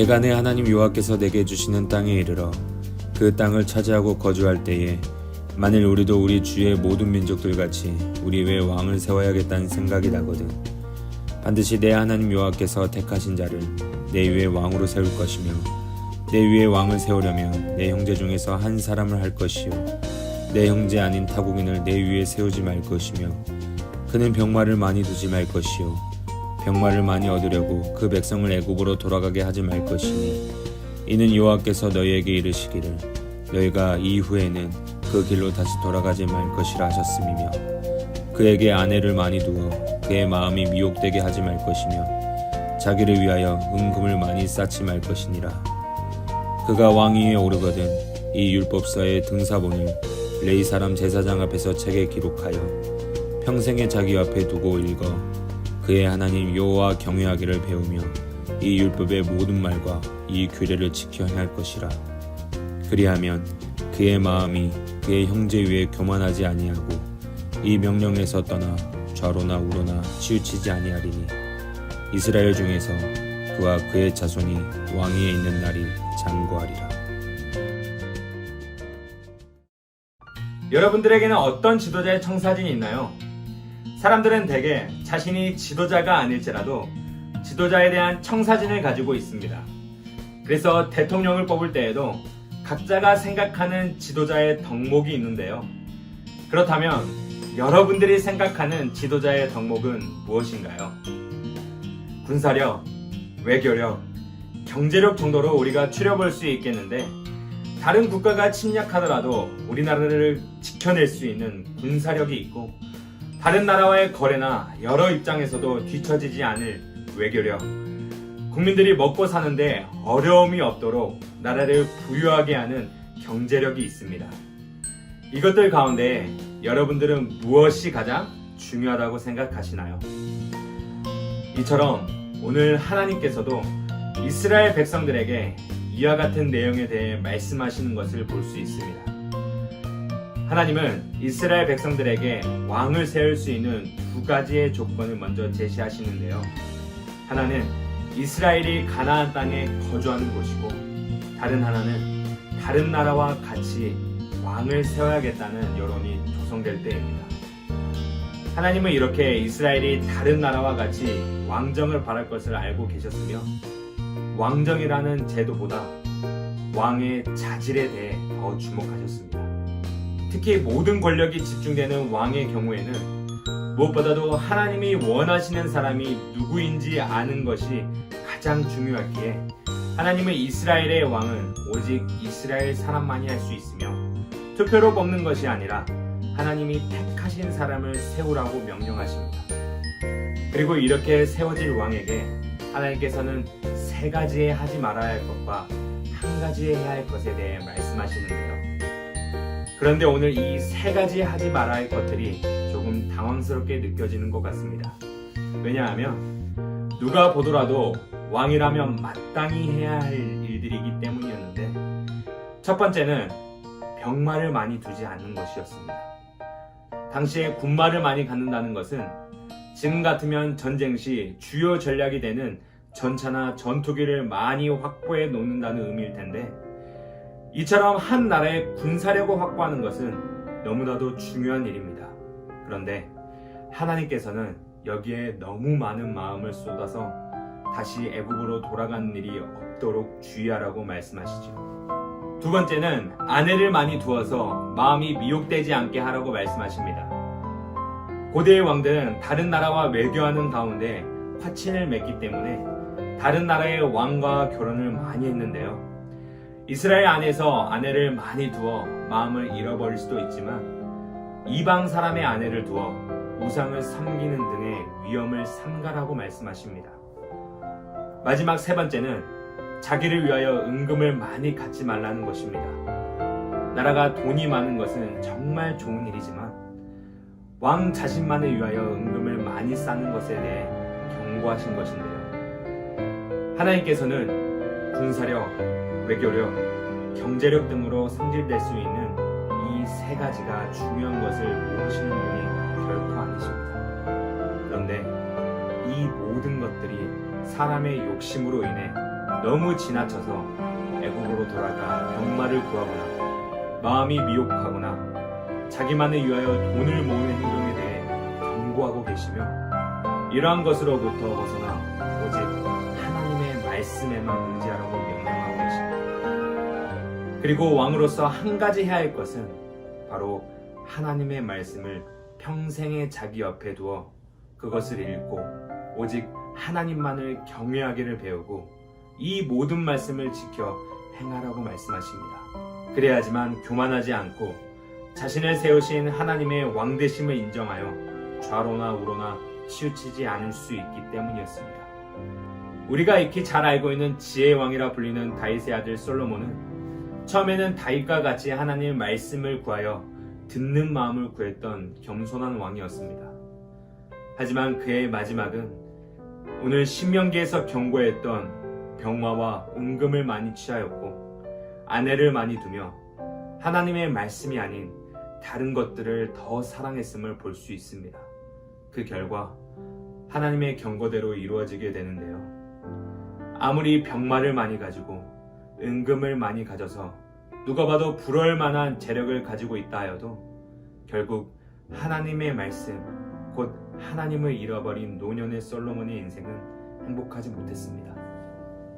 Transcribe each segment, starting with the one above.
내가 내 하나님 여호와께서 내게 주시는 땅에 이르러 그 땅을 차지하고 거주할 때에 만일 우리도 우리 주의 모든 민족들 같이 우리 외에 왕을 세워야겠다는 생각이 나거든. 반드시 내 하나님 여호와께서 택하신 자를 내 위에 왕으로 세울 것이며 내 위에 왕을 세우려면 내 형제 중에서 한 사람을 할 것이요 내 형제 아닌 타국인을 내 위에 세우지 말 것이며 그는 병마를 많이 두지 말 것이요 병마를 많이 얻으려고 그 백성을 애굽으로 돌아가게 하지 말 것이니 이는 여호와께서 너희에게 이르시기를 너희가 이후에는 그 길로 다시 돌아가지 말 것이라 하셨음이며 그에게 아내를 많이 두어 그의 마음이 미혹되게 하지 말 것이며 자기를 위하여 은금을 많이 쌓지 말 것이니라. 그가 왕위에 오르거든 이 율법서의 등사본을 레위 사람 제사장 앞에서 책에 기록하여 평생에 자기 앞에 두고 읽어 그의 하나님 여호와 경외하기를 배우며 이 율법의 모든 말과 이 규례를 지켜 행할 것이라. 그리하면 그의 마음이 그의 형제 위에 교만하지 아니하고 이 명령에서 떠나 좌로나 우로나 치우치지 아니하리니 이스라엘 중에서 그와 그의 자손이 왕위에 있는 날이 장구하리라. 여러분들에게는 어떤 지도자의 청사진이 있나요? 사람들은 대개 자신이 지도자가 아닐지라도 지도자에 대한 청사진을 가지고 있습니다. 그래서 대통령을 뽑을 때에도 각자가 생각하는 지도자의 덕목이 있는데요. 그렇다면 여러분들이 생각하는 지도자의 덕목은 무엇인가요? 군사력, 외교력, 경제력 정도로 우리가 추려볼 수 있겠는데 다른 국가가 침략하더라도 우리나라를 지켜낼 수 있는 군사력이 있고 다른 나라와의 거래나 여러 입장에서도 뒤처지지 않을 외교력, 국민들이 먹고 사는데 어려움이 없도록 나라를 부유하게 하는 경제력이 있습니다. 이것들 가운데 여러분들은 무엇이 가장 중요하다고 생각하시나요? 이처럼 오늘 하나님께서도 이스라엘 백성들에게 이와 같은 내용에 대해 말씀하시는 것을 볼 수 있습니다. 하나님은 이스라엘 백성들에게 왕을 세울 수 있는 두 가지의 조건을 먼저 제시하시는데요. 하나는 이스라엘이 가나안 땅에 거주하는 곳이고 다른 하나는 다른 나라와 같이 왕을 세워야겠다는 여론이 조성될 때입니다. 하나님은 이렇게 이스라엘이 다른 나라와 같이 왕정을 바랄 것을 알고 계셨으며 왕정이라는 제도보다 왕의 자질에 대해 더 주목하셨습니다. 특히 모든 권력이 집중되는 왕의 경우에는 무엇보다도 하나님이 원하시는 사람이 누구인지 아는 것이 가장 중요하기에 하나님의 이스라엘의 왕은 오직 이스라엘 사람만이 할 수 있으며 투표로 뽑는 것이 아니라 하나님이 택하신 사람을 세우라고 명령하십니다. 그리고 이렇게 세워질 왕에게 하나님께서는 세 가지에 하지 말아야 할 것과 한 가지에 해야 할 것에 대해 말씀하시는데요. 그런데 오늘 이 세 가지 하지 말아야 할 것들이 조금 당황스럽게 느껴지는 것 같습니다. 왜냐하면 누가 보더라도 왕이라면 마땅히 해야 할 일들이기 때문이었는데 첫 번째는 병마를 많이 두지 않는 것이었습니다. 당시에 군마를 많이 갖는다는 것은 지금 같으면 전쟁 시 주요 전략이 되는 전차나 전투기를 많이 확보해 놓는다는 의미일 텐데 이처럼 한 나라의 군사력을 확보하는 것은 너무나도 중요한 일입니다. 그런데 하나님께서는 여기에 너무 많은 마음을 쏟아서 다시 애굽으로 돌아가는 일이 없도록 주의하라고 말씀하시죠. 두 번째는 아내를 많이 두어서 마음이 미혹되지 않게 하라고 말씀하십니다. 고대의 왕들은 다른 나라와 외교하는 가운데 화친을 맺기 때문에 다른 나라의 왕과 결혼을 많이 했는데요. 이스라엘 안에서 아내를 많이 두어 마음을 잃어버릴 수도 있지만 이방 사람의 아내를 두어 우상을 섬기는 등의 위험을 삼가라고 말씀하십니다. 마지막 세 번째는 자기를 위하여 은금을 많이 갖지 말라는 것입니다. 나라가 돈이 많은 것은 정말 좋은 일이지만 왕 자신만을 위하여 은금을 많이 쌓는 것에 대해 경고하신 것인데요. 하나님께서는 군사력, 외교력, 경제력 등으로 성질될 수 있는 이 세 가지가 중요한 것을 모르시는 분이 결코 아니십니다. 그런데 이 모든 것들이 사람의 욕심으로 인해 너무 지나쳐서 애국으로 돌아가 병마를 구하거나 마음이 미혹하거나 자기만을 위하여 돈을 모으는 행동에 대해 경고하고 계시며 이러한 것으로부터 벗어나 오직 하나님의 말씀에만 의지하라고 명령하고 계십니다. 그리고 왕으로서 한 가지 해야 할 것은 바로 하나님의 말씀을 평생에 자기 옆에 두어 그것을 읽고 오직 하나님만을 경외하기를 배우고 이 모든 말씀을 지켜 행하라고 말씀하십니다. 그래야지만 교만하지 않고 자신을 세우신 하나님의 왕되심을 인정하여 좌로나 우로나 치우치지 않을 수 있기 때문이었습니다. 우리가 익히 잘 알고 있는 지혜의 왕이라 불리는 다윗의 아들 솔로몬은 처음에는 다윗과 같이 하나님의 말씀을 구하여 듣는 마음을 구했던 겸손한 왕이었습니다. 하지만 그의 마지막은 오늘 신명기에서 경고했던 병마와 은금을 많이 취하였고 아내를 많이 두며 하나님의 말씀이 아닌 다른 것들을 더 사랑했음을 볼 수 있습니다. 그 결과 하나님의 경고대로 이루어지게 되는데요. 아무리 병마를 많이 가지고 은금을 많이 가져서 누가 봐도 부러울 만한 재력을 가지고 있다 하여도 결국 하나님의 말씀, 곧 하나님을 잃어버린 노년의 솔로몬의 인생은 행복하지 못했습니다.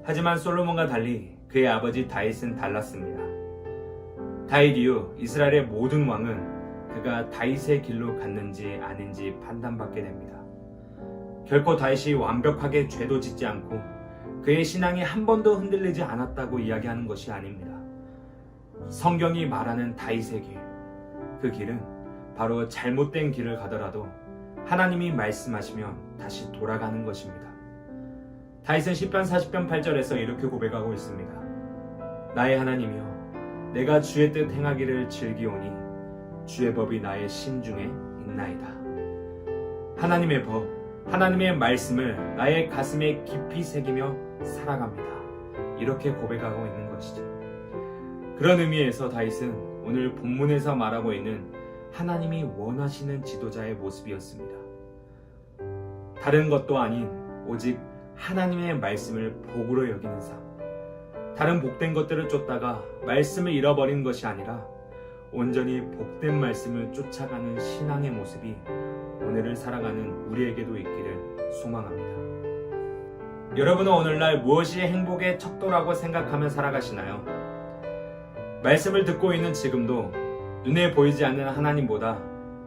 하지만 솔로몬과 달리 그의 아버지 다윗은 달랐습니다. 다윗 이후 이스라엘의 모든 왕은 그가 다윗의 길로 갔는지 아닌지 판단받게 됩니다. 결코 다윗이 완벽하게 죄도 짓지 않고 그의 신앙이 한 번도 흔들리지 않았다고 이야기하는 것이 아닙니다. 성경이 말하는 다윗의 길, 그 길은 바로 잘못된 길을 가더라도 하나님이 말씀하시면 다시 돌아가는 것입니다. 다윗은 시편 40편 8절에서 이렇게 고백하고 있습니다. 나의 하나님이여, 내가 주의 뜻 행하기를 즐기오니 주의 법이 나의 심중에 있나이다. 하나님의 법, 하나님의 말씀을 나의 가슴에 깊이 새기며 살아갑니다. 이렇게 고백하고 있는 것이죠. 그런 의미에서 다윗은 오늘 본문에서 말하고 있는 하나님이 원하시는 지도자의 모습이었습니다. 다른 것도 아닌 오직 하나님의 말씀을 복으로 여기는 삶, 다른 복된 것들을 쫓다가 말씀을 잃어버린 것이 아니라 온전히 복된 말씀을 쫓아가는 신앙의 모습이 오늘을 살아가는 우리에게도 있기를 소망합니다. 여러분은 오늘날 무엇이 행복의 척도라고 생각하며 살아가시나요? 말씀을 듣고 있는 지금도 눈에 보이지 않는 하나님보다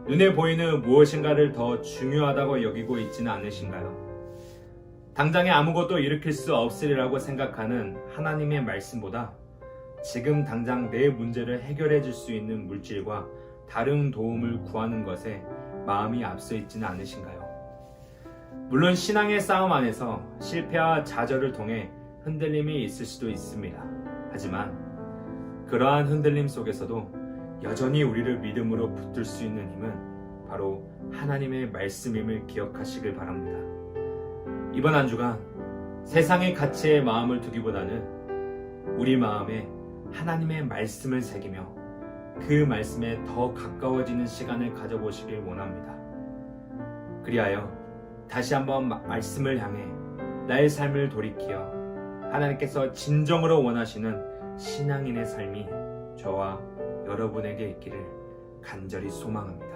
눈에 보이는 무엇인가를 더 중요하다고 여기고 있지는 않으신가요? 당장에 아무것도 일으킬 수 없으리라고 생각하는 하나님의 말씀보다 지금 당장 내 문제를 해결해 줄 수 있는 물질과 다른 도움을 구하는 것에 마음이 앞서 있지는 않으신가요? 물론 신앙의 싸움 안에서 실패와 좌절을 통해 흔들림이 있을 수도 있습니다. 하지만 그러한 흔들림 속에서도 여전히 우리를 믿음으로 붙들 수 있는 힘은 바로 하나님의 말씀임을 기억하시길 바랍니다. 이번 한 주간 세상의 가치에 마음을 두기보다는 우리 마음에 하나님의 말씀을 새기며 그 말씀에 더 가까워지는 시간을 가져보시길 원합니다. 그리하여 다시 한번 말씀을 향해 나의 삶을 돌이키어 하나님께서 진정으로 원하시는 신앙인의 삶이 저와 여러분에게 있기를 간절히 소망합니다.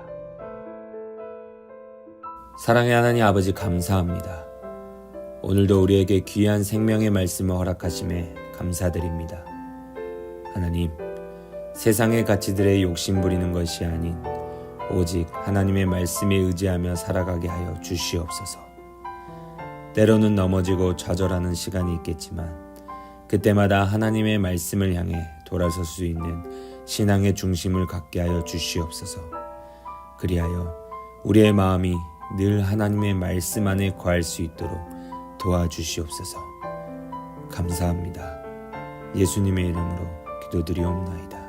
사랑의 하나님 아버지 감사합니다. 오늘도 우리에게 귀한 생명의 말씀을 허락하심에 감사드립니다. 하나님, 세상의 가치들에 욕심 부리는 것이 아닌 오직 하나님의 말씀에 의지하며 살아가게 하여 주시옵소서. 때로는 넘어지고 좌절하는 시간이 있겠지만 그때마다 하나님의 말씀을 향해 돌아설 수 있는 신앙의 중심을 갖게 하여 주시옵소서. 그리하여 우리의 마음이 늘 하나님의 말씀 안에 거할 수 있도록 도와주시옵소서. 감사합니다. 예수님의 이름으로 기도드리옵나이다.